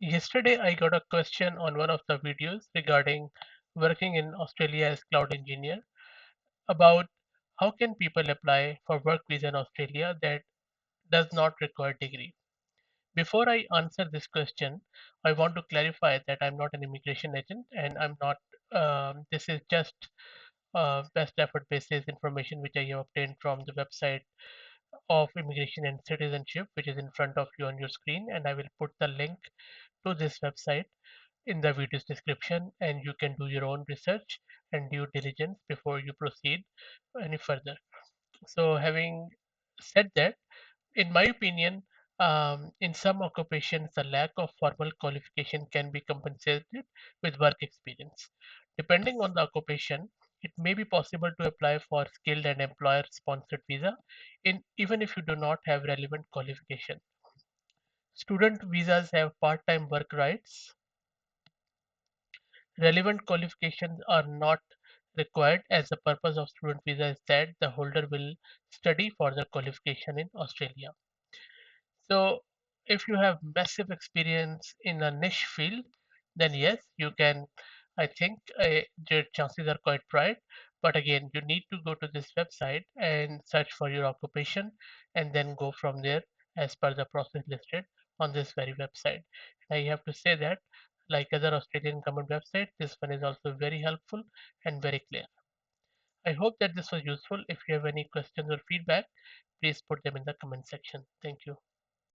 Yesterday, I got a question on one of the videos regarding working in Australia as cloud engineer about how can people apply for work visa in Australia that does not require degree. Before I answer this question, I want to clarify that I'm not an immigration agent and I'm not. This is just best effort basis information which I have obtained from the website of Immigration and Citizenship, which is in front of you on your screen, and I will put the link to this website in the video's description, and you can do your own research and due diligence before you proceed any further. So, having said that, in my opinion, in some occupations, the lack of formal qualification can be compensated with work experience. Depending on the occupation, it may be possible to apply for skilled and employer-sponsored visa, in even if you do not have relevant qualification. Student visas have part-time work rights. Relevant qualifications are not required as the purpose of student visa is that the holder will study for the qualification in Australia. So if you have massive experience in a niche field, then yes, you can. I think your chances are quite bright. But again, you need to go to this website and search for your occupation and then go from there as per the process listed on this very website. I have to say that, like other Australian government websites, this one is also very helpful and very clear. I hope that this was useful. If you have any questions or feedback, please put them in the comment section. Thank you.